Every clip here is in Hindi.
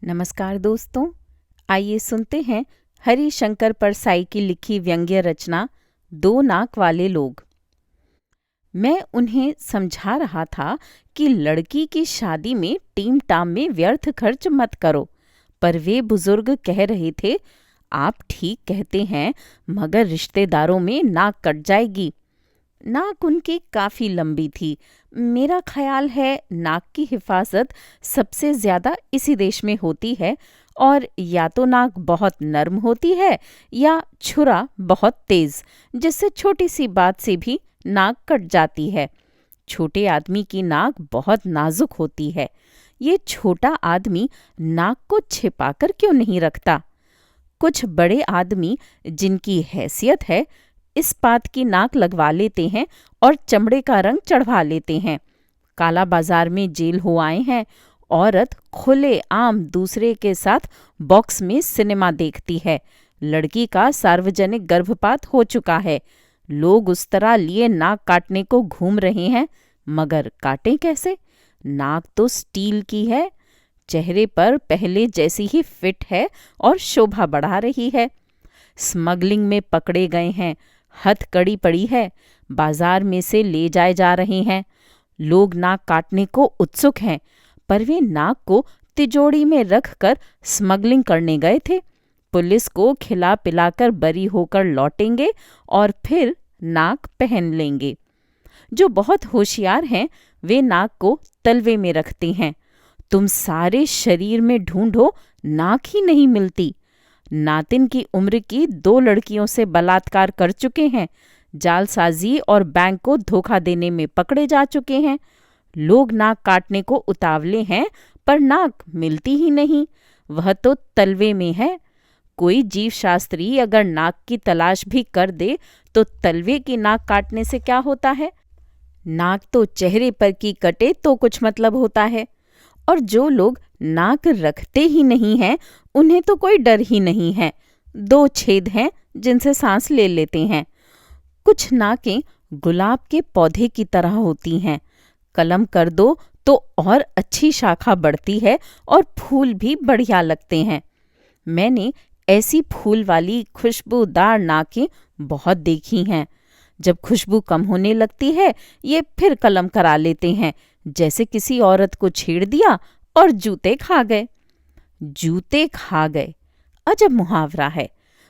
नमस्कार दोस्तों, आइए सुनते हैं हरिशंकर परसाई की लिखी व्यंग्य रचना दो नाक वाले लोग। मैं उन्हें समझा रहा था कि लड़की की शादी में टीम टाम में व्यर्थ खर्च मत करो, पर वे बुजुर्ग कह रहे थे, आप ठीक कहते हैं, मगर रिश्तेदारों में नाक कट जाएगी। नाक उनकी काफी लंबी थी। मेरा ख्याल है नाक की हिफाजत सबसे ज्यादा इसी देश में होती है, और या तो नाक बहुत नर्म होती है या छुरा बहुत तेज, जिससे छोटी सी बात से भी नाक कट जाती है। छोटे आदमी की नाक बहुत नाजुक होती है। ये छोटा आदमी नाक को छिपाकर क्यों नहीं रखता? कुछ बड़े आदमी जिनकी हैसियत है इस बात की नाक लगवा लेते हैं और चमड़े का रंग चढ़वा लेते हैं। काला बाजार में जेल हो आए हैं। औरत खुले आम दूसरे के साथ बॉक्स में सिनेमा देखती है। लड़की का सार्वजनिक गर्भपात हो चुका है। लोग उस तरह लिए नाक काटने को घूम रहे हैं, मगर काटें कैसे? नाक तो स्टील की है, चेहरे पर पहले जैसी ही फिट है और शोभा बढ़ा रही है। स्मगलिंग में पकड़े गए हैं, हथकड़ी पड़ी है, बाजार में से ले जाए जा रहे हैं। लोग नाक काटने को उत्सुक हैं, पर वे नाक को तिजोरी में रखकर स्मगलिंग करने गए थे। पुलिस को खिला पिलाकर बरी होकर लौटेंगे और फिर नाक पहन लेंगे। जो बहुत होशियार हैं, वे नाक को तलवे में रखते हैं। तुम सारे शरीर में ढूंढो, नाक ही नहीं मिलती। नातिन की उम्र की 2 लड़कियों से बलात्कार कर चुके हैं, जालसाजी और बैंक को धोखा देने में पकड़े जा चुके हैं। लोग नाक काटने को उतावले हैं, पर नाक मिलती ही नहीं, वह तो तलवे में है। कोई जीव शास्त्री अगर नाक की तलाश भी कर दे तो तलवे की नाक काटने से क्या होता है? नाक तो चेहरे पर की कटे तो कुछ मतलब होता है। और जो लोग नाक रखते ही नहीं हैं, उन्हें तो कोई डर ही नहीं है। 2 छेद हैं जिनसे सांस ले लेते हैं। कुछ नाकें गुलाब के पौधे की तरह होती हैं। कलम कर दो तो और अच्छी शाखा बढ़ती है और फूल भी बढ़िया लगते हैं। मैंने ऐसी फूल वाली खुशबूदार नाकें बहुत देखी हैं। जब खुशबू कम होने लगती है, ये फिर कलम करा लेते हैं, जैसे किसी औरत को छेड़ दिया और जूते खा गए। जूते खा गए, अजब मुहावरा है।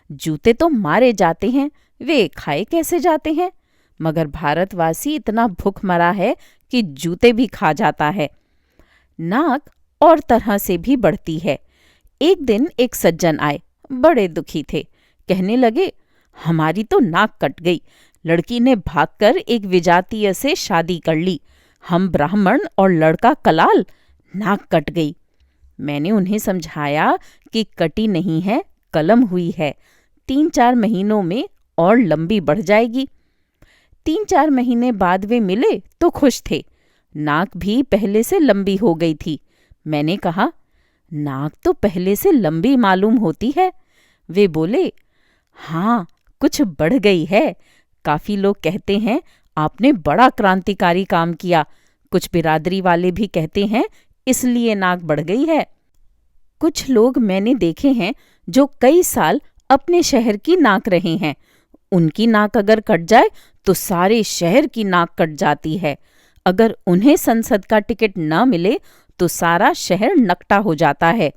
जूते तो मारे जाते हैं, वे खाए कैसे जाते हैं? मगर भारतवासी इतना भूखमरा है कि जूते भी खा जाता है। नाक और तरह से भी बढ़ती है। एक दिन एक सज्जन आए, बड़े दुखी थे। कहने लगे, हमारी तो नाक कट गई। लड़की ने भागकर एक विजातीय से शादी कर ली। हम ब्राह्मण और लड़का कलाल, नाक कट गई। मैंने उन्हें समझाया कि कटी नहीं है, कलम हुई है। 3-4 महीनों में और लंबी बढ़ जाएगी। 3-4 महीने बाद वे मिले तो खुश थे। नाक भी पहले से लंबी हो गई थी। मैंने कहा, नाक तो पहले से लंबी मालूम होती है। वे बोले, हाँ, कुछ बढ़ गई है। काफी लोग कहते हैं, आपने बड़ा क्रांतिकारी काम किया। कुछ बिरादरी वाले भी कहते हैं, इसलिए नाक बढ़ गई है। कुछ लोग मैंने देखे हैं जो कई साल अपने शहर की नाक रहे हैं। उनकी नाक अगर कट जाए तो सारे शहर की नाक कट जाती है। अगर उन्हें संसद का टिकट न मिले तो सारा शहर नकटा हो जाता है।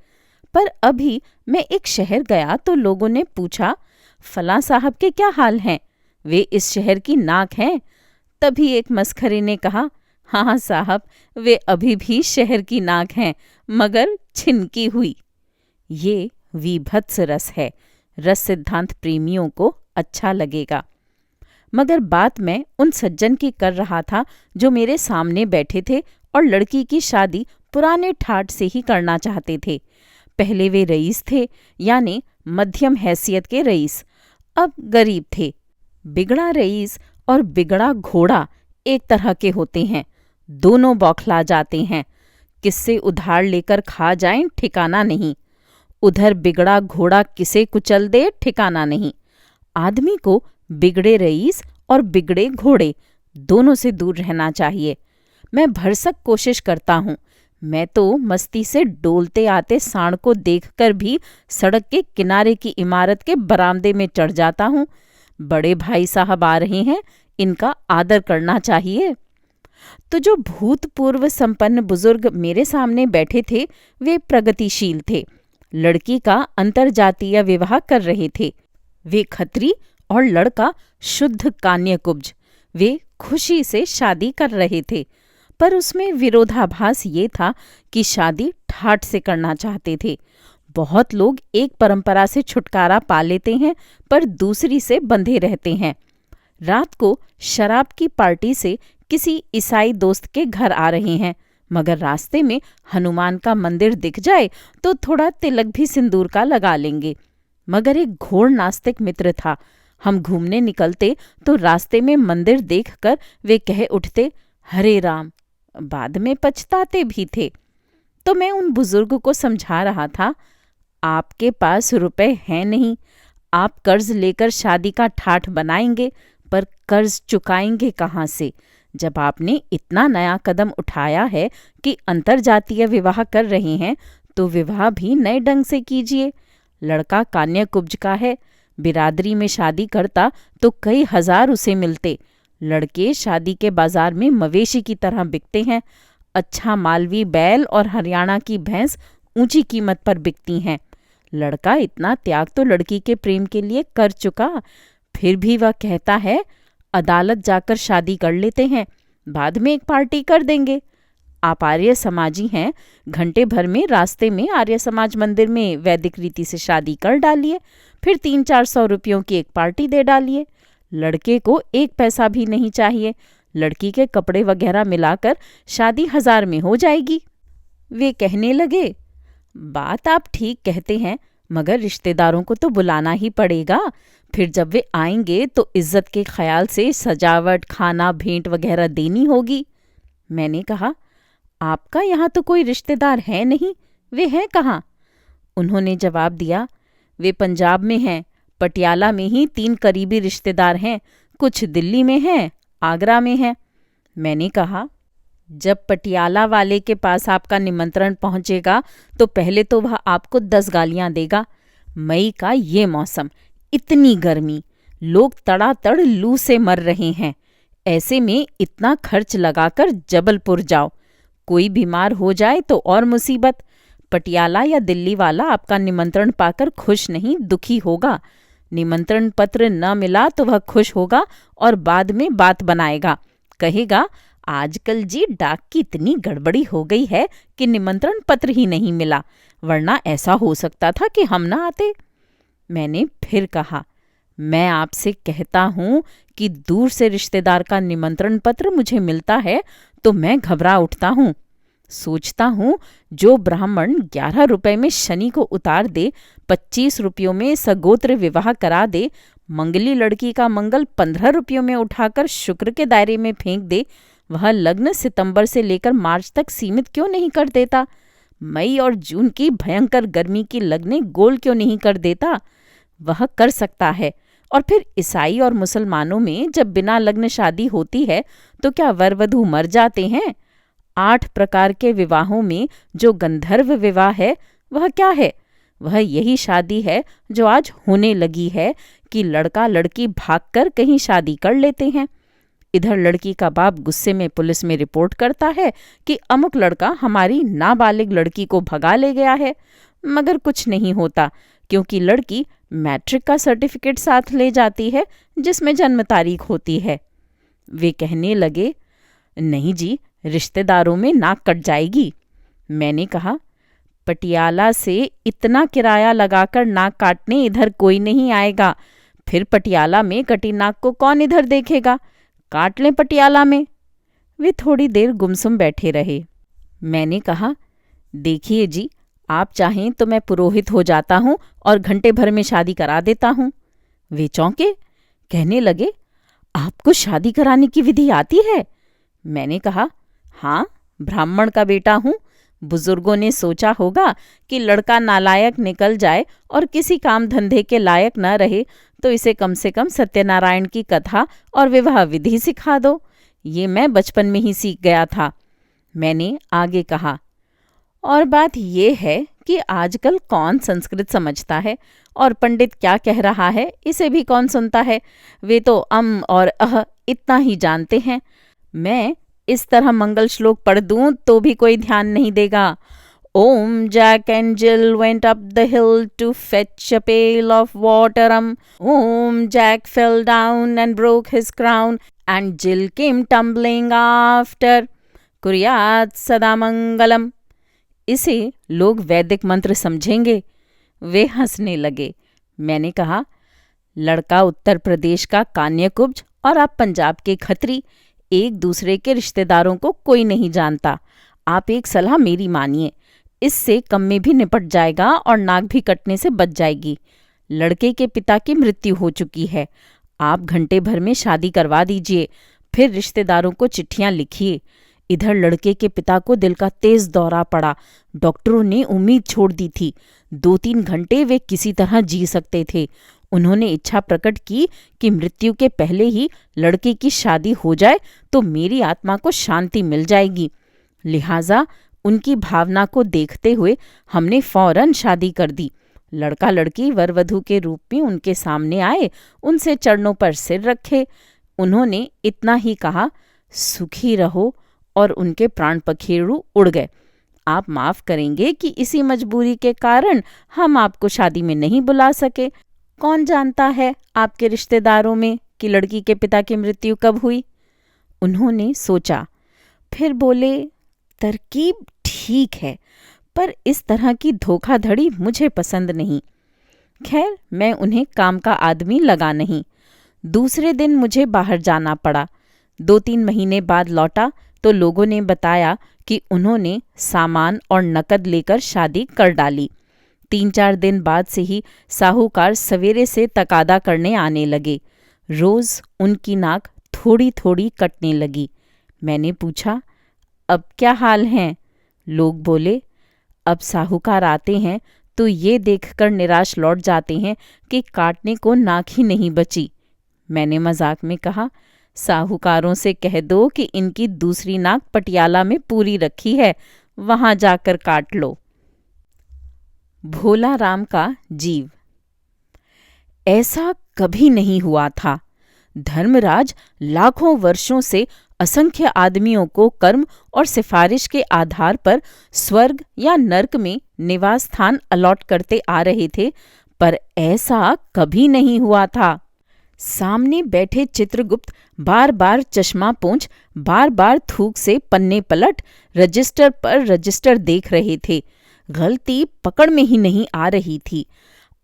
पर अभी मैं एक शहर गया तो लोगों ने पूछा, फलां साहब के क्या हाल हैं? वे इस शहर की नाक हैं। तभी एक मस्खरे ने कहा, हाँ साहब, वे अभी भी शहर की नाक हैं, मगर छिनकी हुई। ये वीभत्स रस है। रस सिद्धांत प्रेमियों को अच्छा लगेगा। मगर बात मैं उन सज्जन की कर रहा था जो मेरे सामने बैठे थे और लड़की की शादी पुराने ठाट से ही करना चाहते थे। पहले वे रईस थे, यानी मध्यम हैसियत के रईस। अब गरीब थे। बिगड़ा रईस और बिगड़ा घोड़ा एक तरह के होते हैं। दोनों बौखला जाते हैं। किससे उधार लेकर खा जाएं, ठिकाना नहीं। उधर बिगड़ा घोड़ा किसे कुचल दे, ठिकाना नहीं। आदमी को बिगड़े रईस और बिगड़े घोड़े दोनों से दूर रहना चाहिए। मैं भरसक कोशिश करता हूँ। मैं तो मस्ती से डोलते आते सांड को देखकर भी सड़क के किनारे की इमारत के बरामदे में चढ़ जाता हूँ। बड़े भाई साहब आ रहे हैं, इनका आदर करना चाहिए। तो जो भूतपूर्व संपन्न बुजुर्ग मेरे सामने बैठे थे वे प्रगतिशील थे। लड़की का अंतरजातीय विवाह कर रहे थे। वे खत्री और लड़का शुद्ध कान्यकुब्ज। वे खुशी से शादी कर रहे थे, पर उसमें विरोधाभास ये था कि शादी ठाठ से करना चाहते थे। बहुत लोग एक परंपरा से छुटकारा पा लेते हैं पर दूसरी से बंधे रहते हैं। रात को शराब की पार्टी से किसी ईसाई दोस्त के घर आ रहे हैं, मगर रास्ते में हनुमान का मंदिर दिख जाए तो थोड़ा तिलक भी सिंदूर का लगा लेंगे। मगर एक घोर नास्तिक मित्र था। हम घूमने निकलते तो रास्ते में मंदिर देखकर वे कह उठते, हरे राम। बाद में पछताते भी थे। तो मैं उन बुजुर्ग को समझा रहा था, आपके पास रुपए हैं नहीं, आप कर्ज लेकर शादी का ठाठ बनाएंगे, पर कर्ज चुकाएंगे कहाँ से? जब आपने इतना नया कदम उठाया है कि अंतरजातीय विवाह कर रहे हैं, तो विवाह भी नए ढंग से कीजिए। लड़का कान्याकुब्ज का है, बिरादरी में शादी करता तो कई हजार उसे मिलते। लड़के शादी के बाजार में मवेशी की तरह बिकते हैं। अच्छा मालवी बैल और हरियाणा की भैंस ऊंची कीमत पर बिकती हैं। लड़का इतना त्याग तो लड़की के प्रेम के लिए कर चुका, फिर भी वह कहता है अदालत जाकर शादी कर लेते हैं, बाद में एक पार्टी कर देंगे। आप आर्य समाजी हैं, घंटे भर में रास्ते में आर्य समाज मंदिर में वैदिक रीति से शादी कर डालिए, फिर 300-400 रुपयों की एक पार्टी दे डालिए। लड़के को 1 पैसा भी नहीं चाहिए। लड़की के कपड़े वगैरह मिलाकर शादी 1000 में हो जाएगी। वे कहने लगे, बात आप ठीक कहते हैं, मगर रिश्तेदारों को तो बुलाना ही पड़ेगा। फिर जब वे आएंगे तो इज्जत के ख्याल से सजावट, खाना, भेंट वगैरह देनी होगी। मैंने कहा, आपका यहाँ तो कोई रिश्तेदार है नहीं, वे हैं कहाँ? उन्होंने जवाब दिया, वे पंजाब में हैं, पटियाला में ही 3 करीबी रिश्तेदार हैं, कुछ दिल्ली में हैं, आगरा में हैं। मैंने कहा, जब पटियाला वाले के पास आपका निमंत्रण पहुंचेगा तो पहले तो वह आपको 10 गालियां देगा। मई का ये मौसम, इतनी गर्मी, लोग तड़ातड़ लू से मर रहे हैं। ऐसे में इतना खर्च लगाकर जबलपुर जाओ, कोई बीमार हो जाए तो और मुसीबत। पटियाला या दिल्ली वाला आपका निमंत्रण पाकर खुश नहीं, दुखी होगा। निमंत्रण पत्र न मिला तो वह खुश होगा और बाद में बात बनाएगा, कहेगा, आजकल जी डाक की इतनी गड़बड़ी हो गई है कि निमंत्रण पत्र ही नहीं मिला, वरना ऐसा हो सकता था कि हम ना आते। मैंने फिर कहा, मैं आपसे कहता हूँ कि दूर से रिश्तेदार का निमंत्रण पत्र मुझे मिलता है तो मैं घबरा उठता हूँ। सोचता हूँ जो ब्राह्मण 11 रुपए में शनि को उतार दे, 25 रुपयों में सगोत्र विवाह करा दे, मंगली लड़की का मंगल 15 रुपयों में उठाकर शुक्र के दायरे में फेंक दे, वह लग्न सितंबर से लेकर मार्च तक सीमित क्यों नहीं कर देता? मई और जून की भयंकर गर्मी की लग्नें गोल क्यों नहीं कर देता? वह कर सकता है। और फिर ईसाई और मुसलमानों में जब बिना लग्न शादी होती है तो क्या वर वधू मर जाते हैं? 8 प्रकार के विवाहों में जो गंधर्व विवाह है वह क्या है? वह यही शादी है जो आज होने लगी है कि लड़का लड़की भागकर कहीं शादी कर लेते हैं। इधर लड़की का बाप गुस्से में पुलिस में रिपोर्ट करता है कि अमुक लड़का हमारी नाबालिग लड़की को भगा ले गया है, मगर कुछ नहीं होता क्योंकि लड़की मैट्रिक का सर्टिफिकेट साथ ले जाती है जिसमें जन्म तारीख होती है। वे कहने लगे, नहीं जी, रिश्तेदारों में नाक कट जाएगी। मैंने कहा, पटियाला से इतना किराया लगाकर नाक काटने इधर कोई नहीं आएगा, फिर पटियाला में कटी नाक को कौन इधर देखेगा? काट लें पटियाला में। वे थोड़ी देर गुमसुम बैठे रहे। मैंने कहा, देखिए जी, आप चाहें तो मैं पुरोहित हो जाता हूँ और घंटे भर में शादी करा देता हूँ। वे चौंके, कहने लगे, आपको शादी कराने की विधि आती है? मैंने कहा, हाँ, ब्राह्मण का बेटा हूँ। बुजुर्गों ने सोचा होगा कि लड़का नालायक निकल जाए और किसी काम धंधे के लायक न रहे तो इसे कम से कम सत्यनारायण की कथा और विवाह विधि सिखा दो। ये मैं बचपन में ही सीख गया था। मैंने आगे कहा, और बात ये है कि आजकल कौन संस्कृत समझता है, और पंडित क्या कह रहा है इसे भी कौन सुनता है। वे तो और अह इतना ही जानते हैं। मैं इस तरह मंगल श्लोक पढ़ दूं तो भी कोई ध्यान नहीं देगा। Om Jack and Jill went up the hill to fetch a pail of water. Om Jack fell down and broke his crown, and Jill came tumbling after. कुर्यात सदा मंगलम। इसे लोग वैदिक मंत्र समझेंगे। वे हंसने लगे। मैंने कहा, लड़का उत्तर प्रदेश का कान्यकुब्ज और आप पंजाब के खत्री, एक दूसरे के रिश्तेदारों को कोई नहीं जानता। आप एक सलाह मेरी मानिए, इससे कम में भी निपट जाएगा और नाक भी कटने से बच जाएगी। लड़के के पिता की मृत्यु हो चुकी है। आप घंटे भर में शादी करवा दीजिए, फिर रिश्तेदारों को चिट्ठियां लिखिए। इधर लड़के के पिता को दिल का तेज दौरा पड़ा। डॉक्टरों ने उम्मीद छोड़ दी थी। 2-3 घंटे वे किसी तरह जी सकते थे। उन्होंने इच्छा प्रकट की कि मृत्यु के पहले ही लड़के की शादी हो जाए तो मेरी आत्मा को शांति मिल जाएगी। लिहाजा उनकी भावना को देखते हुए हमने फौरन शादी कर दी। लड़का लड़की वर वधू के रूप में उनके सामने आए, उनसे चरणों पर सिर रखे। उन्होंने इतना ही कहा, सुखी रहो, और उनके प्राण पखेरु उड़ गए। आप माफ करेंगे कि इसी मजबूरी के कारण हम आपको शादी में नहीं बुला सके। कौन जानता है आपके रिश्तेदारों में कि लड़की के पिता की मृत्यु कब हुई। उन्होंने सोचा, फिर बोले, तरकीब ठीक है, पर इस तरह की धोखाधड़ी मुझे पसंद नहीं। खैर, मैं उन्हें काम का आदमी लगा नहीं। दूसरे दिन मुझे बाहर जाना पड़ा। 2-3 महीने बाद लौटा तो लोगों ने बताया कि उन्होंने सामान और नकद लेकर शादी कर डाली। 3-4 दिन बाद से ही साहूकार सवेरे से तकादा करने आने लगे। रोज उनकी नाक थोड़ी थोड़ी कटने लगी। मैंने पूछा, अब क्या हाल हैं? लोग बोले, अब साहूकार आते हैं तो ये देखकर निराश लौट जाते हैं कि काटने को नाक ही नहीं बची। मैंने मजाक में कहा, साहूकारों से कह दो कि इनकी दूसरी नाक पटियाला में पूरी रखी है, वहां जाकर काट लो। भोला राम का जीव। ऐसा कभी नहीं हुआ था। धर्मराज लाखों वर्षों से असंख्य आदमियों को कर्म और सिफारिश के आधार पर स्वर्ग या नर्क में निवास स्थान अलॉट करते आ रहे थे, पर ऐसा कभी नहीं हुआ था। सामने बैठे चित्रगुप्त बार बार चश्मा पोंछ, बार बार थूक से पन्ने पलट, रजिस्टर पर रजिस्टर देख रहे थे। गलती पकड़ में ही नहीं आ रही थी।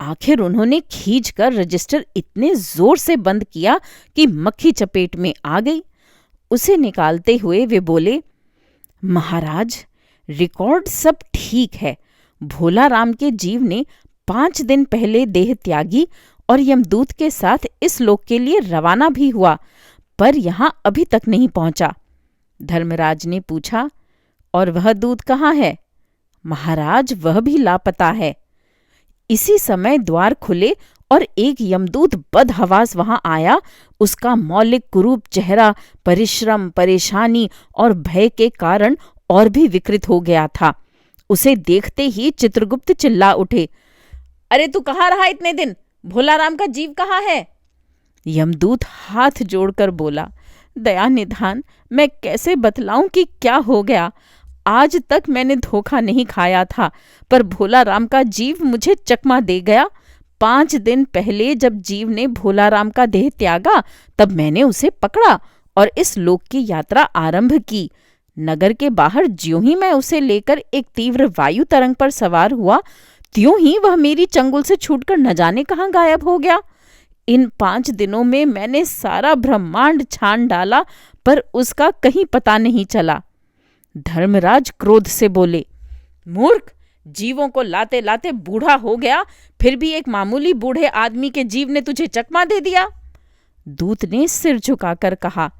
आखिर उन्होंने खींचकर रजिस्टर इतने जोर से बंद किया कि मक्खी चपेट में आ गई। उसे निकालते हुए वे बोले, महाराज, रिकॉर्ड सब ठीक है। भोला राम के जीव ने 5 दिन पहले देह त्यागी और यमदूत के साथ इस लोक के लिए रवाना भी हुआ, पर यहां अभी तक नहीं पहुंचा। धर्मराज ने पूछा, और वह दूत कहाँ है? महाराज, वह भी लापता है। इसी समय द्वार खुले और एक यमदूत बदहवास वहां आया। उसका मौलिक कुरूप चेहरा परिश्रम, परेशानी और भय के कारण और भी विकृत हो गया था। उसे देखते ही चित्रगुप्त चिल्ला उठे, अरे तू कहाँ रहा इतने दिन? भोला राम का जीव कहाँ है? यमदूत हाथ जोड़कर बोला, दया निधान, मैं कैसे बतलाऊं कि क्या हो गया। आज तक मैंने धोखा नहीं खाया था, पर भोला राम का जीव मुझे चकमा दे गया। 5 दिन पहले जब जीव ने भोला राम का देह त्यागा, तब मैंने उसे पकड़ा और इस लोक की यात्रा आरंभ की। नगर के बाहर ज्यों ही मैं उसे लेकर एक तीव्र वायु तरंग पर सवार हुआ, त्यों ही वह मेरी चंगुल से छूटकर न जाने कहाँ गायब हो गया। इन 5 दिनों में मैंने सारा ब्रह्मांड छान डाला, पर उसका कहीं पता नहीं चला। धर्मराज क्रोध से बोले, मूर्ख, जीवों को लाते लाते बूढ़ा हो गया, फिर भी एक मामूली बूढ़े आदमी के जीव ने तुझे चकमा दे दिया। दूत ने सिर झुकाकर कहा,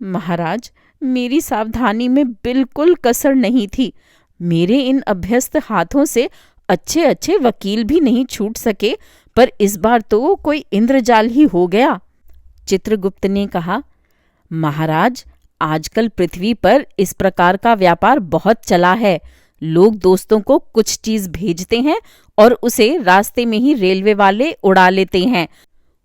महाराज, मेरी सावधानी में बिल्कुल कसर नहीं थी। मेरे इन अभ्यस्त हाथों से अच्छे अच्छे वकील भी नहीं छूट सके, पर इस बार तो कोई इंद्रजाल ही हो गया। चित्रगुप्त ने कहा, महाराज, आजकल पृथ्वी पर इस प्रकार का व्यापार बहुत चला है। लोग दोस्तों को कुछ चीज भेजते हैं और उसे रास्ते में ही रेलवे वाले उड़ा लेते हैं।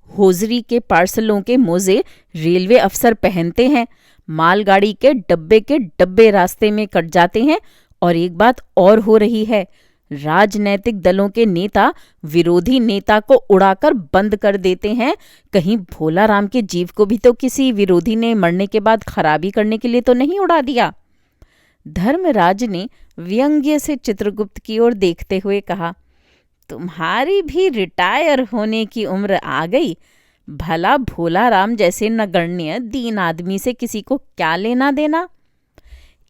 होजरी के पार्सलों के मोजे रेलवे अफसर पहनते हैं। मालगाड़ी के डब्बे रास्ते में कट जाते हैं। और एक बात और हो रही है, राजनैतिक दलों के नेता विरोधी नेता को उड़ाकर बंद कर देते हैं। कहीं भोला राम के जीव को भी तो किसी विरोधी ने मरने के बाद खराबी करने के लिए तो नहीं उड़ा दिया। धर्मराज ने व्यंग्य से चित्रगुप्त की ओर देखते हुए कहा, तुम्हारी भी रिटायर होने की उम्र आ गई। भला भोला राम जैसे नगण्य दीन आदमी से किसी को क्या लेना देना।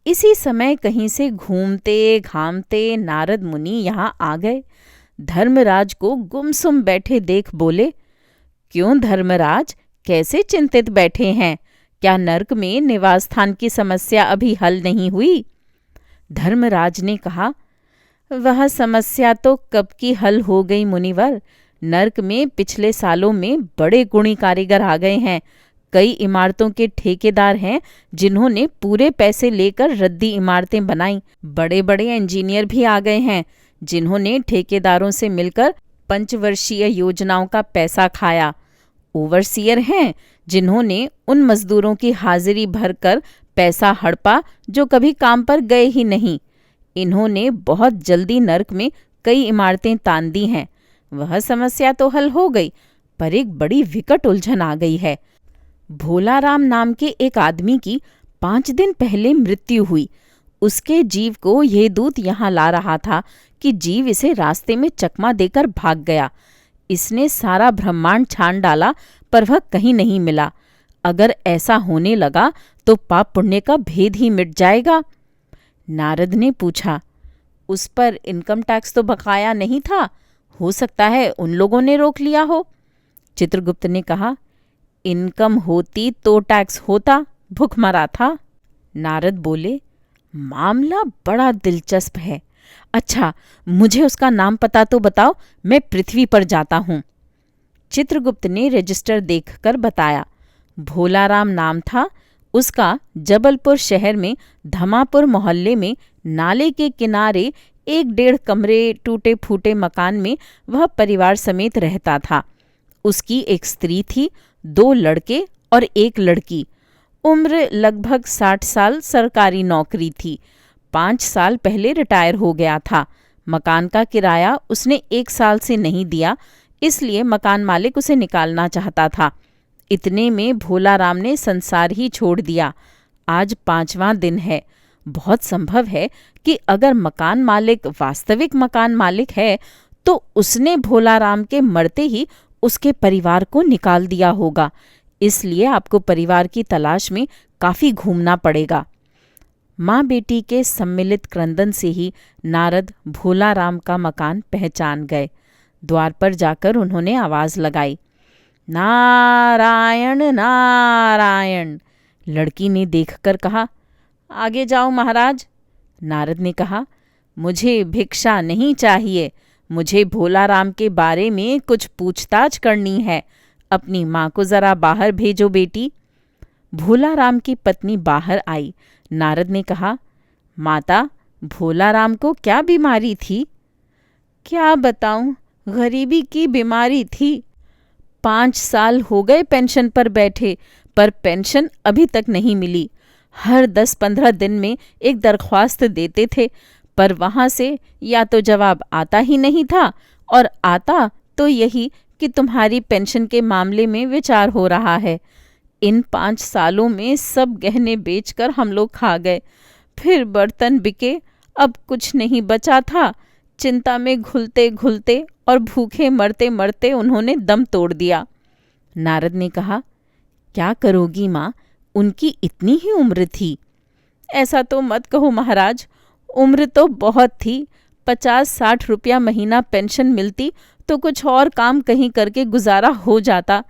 इसी समय कहीं से घूमते घामते नारद मुनि यहाँ आ गए। धर्मराज को गुमसुम बैठे देख बोले, क्यों धर्मराज, कैसे चिंतित बैठे हैं? क्या नर्क में निवास स्थान की समस्या अभी हल नहीं हुई? धर्मराज ने कहा, वह समस्या तो कब की हल हो गई मुनिवर। नर्क में पिछले सालों में बड़े गुणी कारीगर आ गए हैं। कई इमारतों के ठेकेदार हैं जिन्होंने पूरे पैसे लेकर रद्दी इमारतें बनाई। बड़े बड़े इंजीनियर भी आ गए हैं जिन्होंने ठेकेदारों से मिलकर पंचवर्षीय योजनाओं का पैसा खाया। ओवरसीयर हैं जिन्होंने उन मजदूरों की हाजिरी भरकर पैसा हड़पा जो कभी काम पर गए ही नहीं। इन्होंने बहुत जल्दी नर्क में कई इमारतें तान दी हैं। वह समस्या तो हल हो गई, पर एक बड़ी विकट उलझन आ गई है। भोला राम नाम के एक आदमी की 5 दिन पहले मृत्यु हुई। उसके जीव को यह दूत यहाँ ला रहा था कि जीव इसे रास्ते में चकमा देकर भाग गया। इसने सारा ब्रह्मांड छान डाला, पर वह कहीं नहीं मिला। अगर ऐसा होने लगा तो पाप पुण्य का भेद ही मिट जाएगा। नारद ने पूछा, उस पर इनकम टैक्स तो बकाया नहीं था? हो सकता है उन लोगों ने रोक लिया हो। चित्रगुप्त ने कहा, इनकम होती तो टैक्स होता, भूखमरा था। नारद बोले, मामला बड़ा दिलचस्प है। अच्छा, मुझे उसका नाम पता तो बताओ, मैं पृथ्वी पर जाता हूँ। चित्रगुप्त ने रजिस्टर देखकर बताया, भोला राम नाम था उसका। जबलपुर शहर में धमापुर मोहल्ले में नाले के किनारे 1-1.5 कमरे टूटे फूटे मकान में वह परिवार समेत रहता था। उसकी एक स्त्री थी, 2 लड़के और 1 लड़की। उम्र लगभग 60 साल, सरकारी नौकरी थी। 5 साल पहले रिटायर हो गया था। मकान का किराया उसने 1 साल से नहीं दिया, इसलिए मकान मालिक उसे निकालना चाहता था। इतने में भोला राम ने संसार ही छोड़ दिया। आज 5वां दिन है। बहुत संभव है कि अगर मकान मालिक वास्तविक मकान मालिक है तो उसने भोला राम के मरते ही उसके परिवार को निकाल दिया होगा। इसलिए आपको परिवार की तलाश में काफी घूमना पड़ेगा। माँ बेटी के सम्मिलित क्रंदन से ही नारद भोला राम का मकान पहचान गए। द्वार पर जाकर उन्होंने आवाज लगाई, नारायण नारायण। लड़की ने देखकर कहा, आगे जाओ महाराज। नारद ने कहा, मुझे भिक्षा नहीं चाहिए, मुझे भोला राम के बारे में कुछ पूछताछ करनी है। अपनी माँ को जरा बाहर भेजो बेटी। भोला राम की पत्नी बाहर आई। नारद ने कहा, माता, भोला राम को क्या बीमारी थी? क्या बताऊं, गरीबी की बीमारी थी। 5 साल हो गए पेंशन पर बैठे, पर पेंशन अभी तक नहीं मिली। हर 10-15 दिन में एक दरख्वास्त देते थे, पर वहां से या तो जवाब आता ही नहीं था, और आता तो यही कि तुम्हारी पेंशन के मामले में विचार हो रहा है। इन 5 सालों में सब गहने बेचकर हम लोग खा गए, फिर बर्तन बिके, अब कुछ नहीं बचा था। चिंता में घुलते घुलते और भूखे मरते मरते उन्होंने दम तोड़ दिया। नारद ने कहा, क्या करोगी माँ, उनकी इतनी ही उम्र थी? ऐसा तो मत कहो महाराज, उम्र तो बहुत थी। 50-60 रुपया महीना पेंशन मिलती तो कुछ और काम कहीं करके गुजारा हो जाता,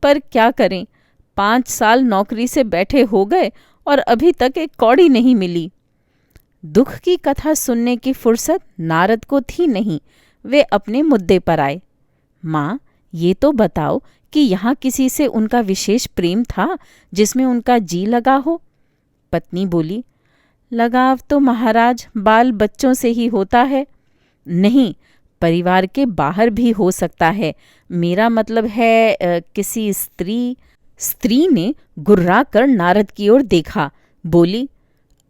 पर क्या करें, 5 साल नौकरी से बैठे हो गए और अभी तक एक कौड़ी नहीं मिली। दुख की कथा सुनने की फुर्सत नारद को थी नहीं। वे अपने मुद्दे पर आए। माँ, ये तो बताओ कि यहाँ किसी से उनका विशेष प्रेम था जिसमें उनका जी लगा हो? पत्नी बोली, लगाव तो महाराज बाल बच्चों से ही होता है। नहीं, परिवार के बाहर भी हो सकता है। मेरा मतलब है किसी स्त्री। स्त्री ने गुर्रा कर नारद की ओर देखा, बोली,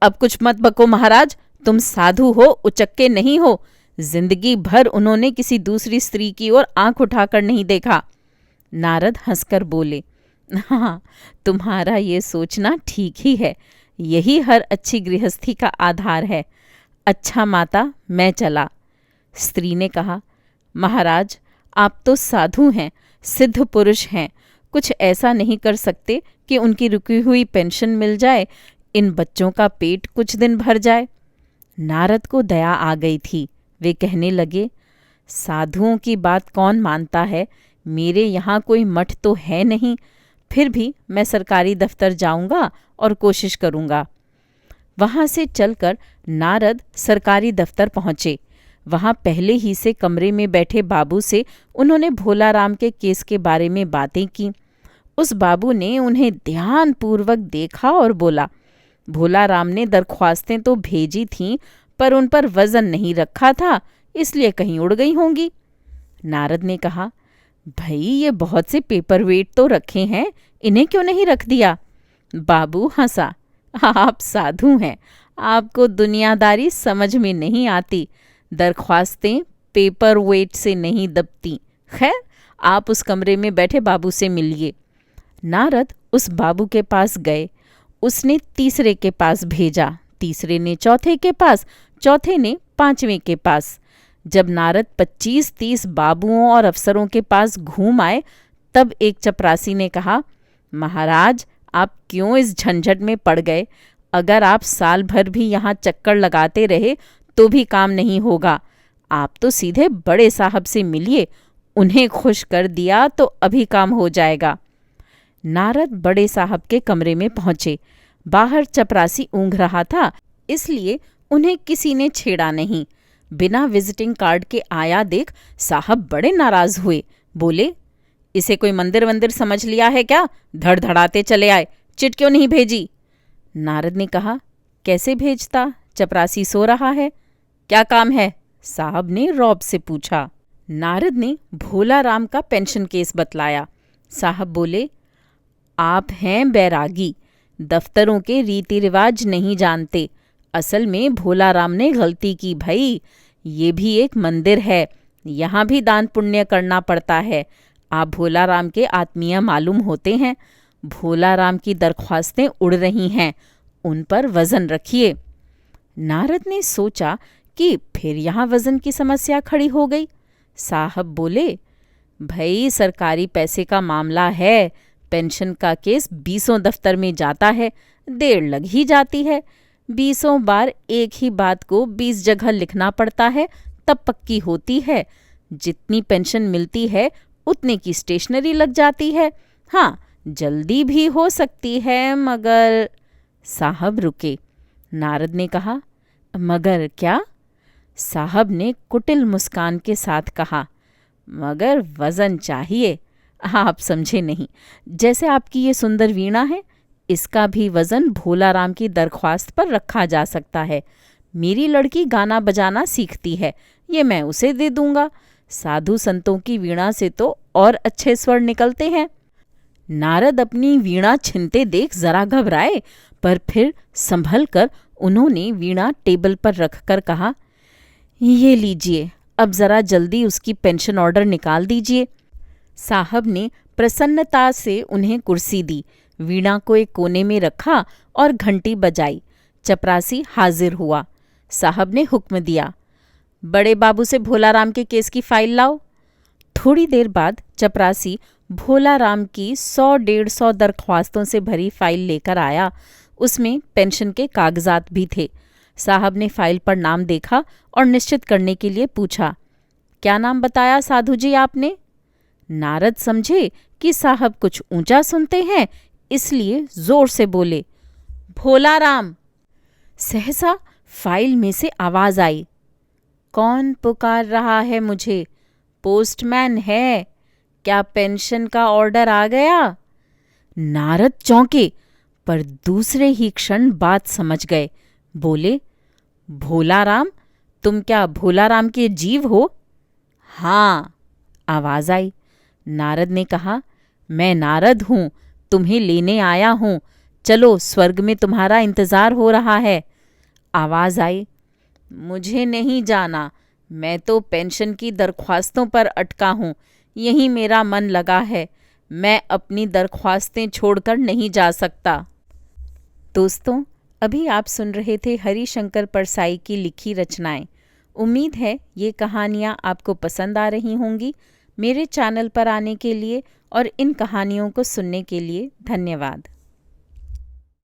अब कुछ मत बको महाराज, तुम साधु हो, उचक्के नहीं हो। जिंदगी भर उन्होंने किसी दूसरी स्त्री की ओर आंख उठाकर नहीं देखा। नारद हंसकर बोले, हाँ, तुम्हारा ये सोचना ठीक ही है। यही हर अच्छी गृहस्थी का आधार है। अच्छा माता, मैं चला। स्त्री ने कहा, महाराज, आप तो साधु हैं, सिद्ध पुरुष हैं, कुछ ऐसा नहीं कर सकते कि उनकी रुकी हुई पेंशन मिल जाए, इन बच्चों का पेट कुछ दिन भर जाए। नारद को दया आ गई थी। वे कहने लगे, साधुओं की बात कौन मानता है? मेरे यहाँ कोई मठ तो है नहीं, फिर भी मैं सरकारी दफ्तर जाऊंगा और कोशिश करूंगा। वहां से चलकर नारद सरकारी दफ्तर पहुंचे। वहां पहले ही से कमरे में बैठे बाबू से उन्होंने भोलाराम के केस के बारे में बातें की। उस बाबू ने उन्हें ध्यानपूर्वक देखा और बोला, भोलाराम ने दरख्वास्तें तो भेजी थीं, पर उन पर वजन नहीं रखा था, इसलिए कहीं उड़ गई होंगी। नारद ने कहा, भाई, ये बहुत से पेपर वेट तो रखे हैं, इन्हें क्यों नहीं रख दिया? बाबू हंसा, आप साधु हैं, आपको दुनियादारी समझ में नहीं आती। दरख्वास्तें पेपर वेट से नहीं दबती। खैर, आप उस कमरे में बैठे बाबू से मिलिए। नारद उस बाबू के पास गए। उसने तीसरे के पास भेजा, तीसरे ने चौथे के पास, चौथे ने पांचवें के पास। जब नारद 25-30 बाबुओं और अफसरों के पास घूम आए, तब एक चपरासी ने कहा, महाराज, आप क्यों इस झंझट में पड़ गए? अगर आप साल भर भी यहाँ चक्कर लगाते रहे तो भी काम नहीं होगा। आप तो सीधे बड़े साहब से मिलिए, उन्हें खुश कर दिया तो अभी काम हो जाएगा। नारद बड़े साहब के कमरे में पहुंचे। बाहर चपरासी ऊँघ रहा था, इसलिए उन्हें किसी ने छेड़ा नहीं। बिना विजिटिंग कार्ड के आया देख साहब बड़े नाराज हुए। बोले, इसे कोई मंदिर वंदिर समझ लिया है क्या? धड़धड़ाते चले आए, चिट क्यों नहीं भेजी? नारद ने कहा, कैसे भेजता? चपरासी सो रहा है। क्या काम है? साहब ने रौब से पूछा। नारद ने भोलाराम का पेंशन केस बतलाया। साहब बोले, आप हैं बैरागी, दफ्तरों के रीति रिवाज नहीं जानते। असल में भोलाराम ने गलती की भई। ये भी एक मंदिर है, यहाँ भी दान पुण्य करना पड़ता है। आप भोलाराम के आत्मीय मालूम होते हैं। भोलाराम की दरख्वास्तें उड़ रही हैं, उन पर वजन रखिए। नारद ने सोचा कि फिर यहाँ वजन की समस्या खड़ी हो गई। साहब बोले, भई, सरकारी पैसे का मामला है, पेंशन का केस 20 दफ्तर में जाता है, देर लग ही जाती है। 20 बार एक ही बात को 20 जगह लिखना पड़ता है, तब पक्की होती है। जितनी पेंशन मिलती है उतने की स्टेशनरी लग जाती है। हाँ, जल्दी भी हो सकती है, मगर। साहब रुके। नारद ने कहा, मगर क्या? साहब ने कुटिल मुस्कान के साथ कहा, मगर वजन चाहिए। आप समझे नहीं। जैसे आपकी ये सुंदर वीणा है, इसका भी वजन भोलाराम की दरख्वास्त पर रखा जा सकता है। मेरी लड़की गाना बजाना सीखती है, ये मैं उसे दे दूंगा। साधु संतों की वीणा से तो और अच्छे स्वर निकलते हैं। नारद अपनी वीणा छिनते देख जरा घबराए, पर फिर संभल कर उन्होंने वीणा टेबल पर रखकर कहा, ये लीजिए, अब जरा जल्दी उसकी पेंशन ऑर्डर निकाल दीजिए। साहब ने प्रसन्नता से उन्हें कुर्सी दी, वीणा को एक कोने में रखा और घंटी बजाई। चपरासी हाजिर हुआ। साहब ने हुक्म दिया, बड़े बाबू से भोलाराम के केस की फाइल लाओ। थोड़ी देर बाद चपरासी भोलाराम की 100-150 दरख्वास्तों से भरी फाइल लेकर आया। उसमें पेंशन के कागजात भी थे। साहब ने फाइल पर नाम देखा और निश्चित करने के लिए पूछा, क्या नाम बताया साधु जी आपने? नारद समझे कि साहब कुछ ऊंचा सुनते हैं, इसलिए जोर से बोले, भोलाराम। सहसा फाइल में से आवाज आई, कौन पुकार रहा है मुझे? पोस्टमैन है। क्या पेंशन का ऑर्डर आ गया? नारद चौंके, पर दूसरे ही क्षण बात समझ गए। बोले, भोला राम, तुम क्या भोला राम के जीव हो? हाँ, आवाज आई। नारद ने कहा, मैं नारद हूँ, तुम्हें लेने आया हूँ, चलो स्वर्ग में तुम्हारा इंतजार हो रहा है। आवाज आई, मुझे नहीं जाना, मैं तो पेंशन की दरख्वास्तों पर अटका हूँ, यहीं मेरा मन लगा है, मैं अपनी दरख्वास्तें छोड़कर नहीं जा सकता। दोस्तों, अभी आप सुन रहे थे हरिशंकर परसाई की लिखी रचनाएं। उम्मीद है ये कहानियाँ आपको पसंद आ रही होंगी। मेरे चैनल पर आने के लिए और इन कहानियों को सुनने के लिए धन्यवाद।